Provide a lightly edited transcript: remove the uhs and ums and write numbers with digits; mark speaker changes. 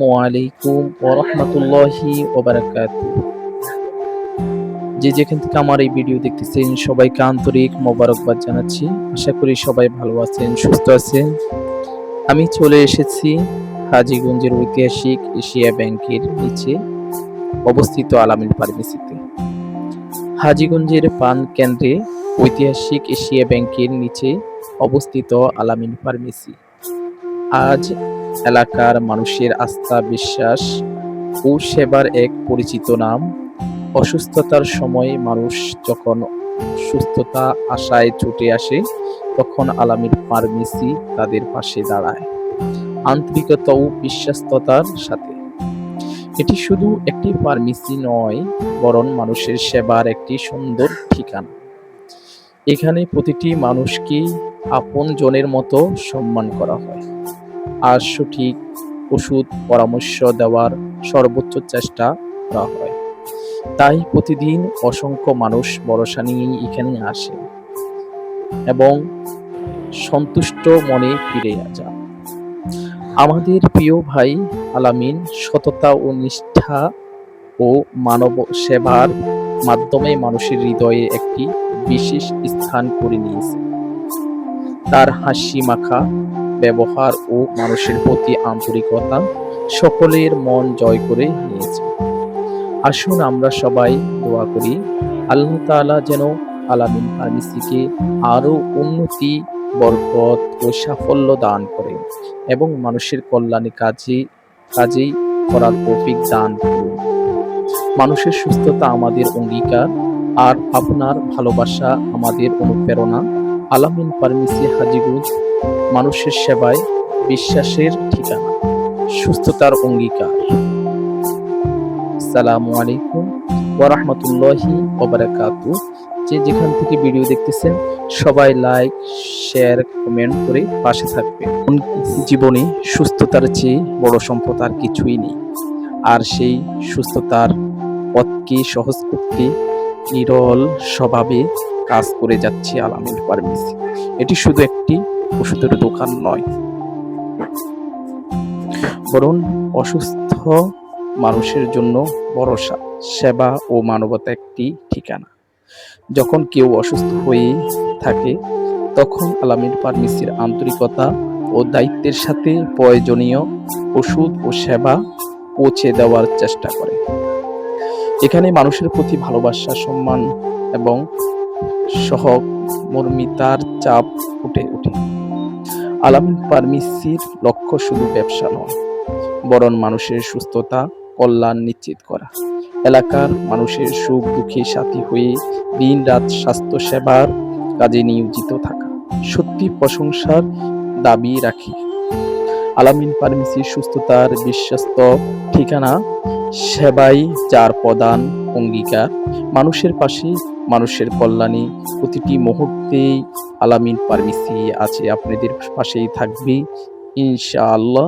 Speaker 1: ওয়ালাইকুম ওরহমতুল্লাহি ওবারাকাতু। যে যেখান থেকে আমার এই ভিডিও দেখতেছেন সবাইকে আন্তরিক মোবারকবাদ জানাচ্ছি। আশা করি সবাই ভালো আছেন, সুস্থ আছেন। আমি চলে এসেছি হাজীগঞ্জের ঐতিহাসিক এশিয়া ব্যাংকের নিচে অবস্থিত আলামিন ফার্মেসিতে। হাজীগঞ্জের পান কেন্দ্রে ঐতিহাসিক এশিয়া ব্যাংকের নিচে অবস্থিত আলামিন ফার্মেসি আজ এলাকার মানুষের আস্থা, বিশ্বাস ও সেবার এক পরিচিত নাম। অসুস্থতার সময় মানুষ যখন সুস্থতা আশায় ছুটে আসে, তখন আলামিন ফার্মেসি তাদের পাশে দাঁড়ায় আন্তরিকতা ও বিশ্বস্ততার সাথে। এটি শুধু একটি ফার্মেসি নয়, বরং মানুষের সেবার একটি সুন্দর ঠিকানা। এখানে প্রতিটি মানুষকে আপন জনের মতো সম্মান করা হয়, আর সঠিক ওষুধ পরামর্শ দেওয়ার সর্বোচ্চ চেষ্টা করা হয়। তাই প্রতিদিন অসংখ্য মানুষ ভরসা নিয়েই এখানে আসে এবং সন্তুষ্ট মনে ফিরে যান। আমাদের প্রিয় ভাই আলামিন সততা ও নিষ্ঠা ও মানব সেবার মাধ্যমে মানুষের হৃদয়ে একটি বিশেষ স্থান করে নিয়েছে। তার হাসি মাখা ব্যবহার ও মানুষের প্রতি আন্তরিকতা সকলের মন জয় করে নিয়েছে। আসুন আমরা সবাই দোয়া করি, আল্লাহ তাআলা যেন আলামিন ফার্মেসিকে আরো উন্নতি, বরকত ও সাফল্য দান করেন এবং মানুষের কল্যাণে কাজেই করার তৌফিক দান করুন। মানুষের সুস্থতা আমাদের অঙ্গীকার, আর আপনার ভালোবাসা আমাদের অনুপ্রেরণা। আলামিন ফার্মেসি হাজীগঞ্জ, মানুষের সেবায় বিশ্বাসের ঠিকানা, সুস্থতার অঙ্গীকার। আসসালামু আলাইকুম ওয়া রাহমাতুল্লাহি ওয়া বারাকাতু। যে যেখান থেকে ভিডিও দেখতেছেন সবাই লাইক, শেয়ার, কমেন্ট করে পাশে থাকবেন। জীবনে সুস্থতার চেয়ে বড় সম্পদ আর কিছুই নেই। আর সেই সুস্থতার পথকে সহজ করতে নিরল স্বভাবে কাজ করে যাচ্ছে আলামিন ফার্মেসি। এটি শুধু একটি ওষুধের দোকান নয়, বরং অসুস্থ মানুষের জন্য ভরসা, সেবা ও মানবতা একটি ঠিকানা। যখন কেউ অসুস্থ হয়ে থাকে, তখন আলামিন ফার্মেসির আন্তরিকতা ও দায়িত্বের সাথে প্রয়োজনীয় ওষুধ ও সেবা পৌঁছে দেওয়ার চেষ্টা করে। এখানে মানুষের প্রতি ভালোবাসা, সম্মান এবং সহমর্মিতার চাপ ফুটে ওঠে। আলামিন ফার্মেসির লক্ষ্য শুধু ব্যবসা নয়, বরং মানুষের সুস্থতা, কল্যাণ নিশ্চিত করা। এলাকার মানুষের সুখ দুঃখে সাথী হয়ে দিন রাত স্বাস্থ্য সেবার কাজে নিয়োজিত থাকা সত্যি প্রশংসার দাবি রাখে। আলামিন ফার্মেসি সুস্থতার বিশ্বস্ত ঠিকানা, সেবাই যার প্রধান অঙ্গীকার, মানুষের পাশে, মানুষের কল্যাণে প্রতিটি মুহূর্তেই আলামিন ফার্মেসি আছে আপনাদের পাশেই থাকবে ইনশাআল্লাহ।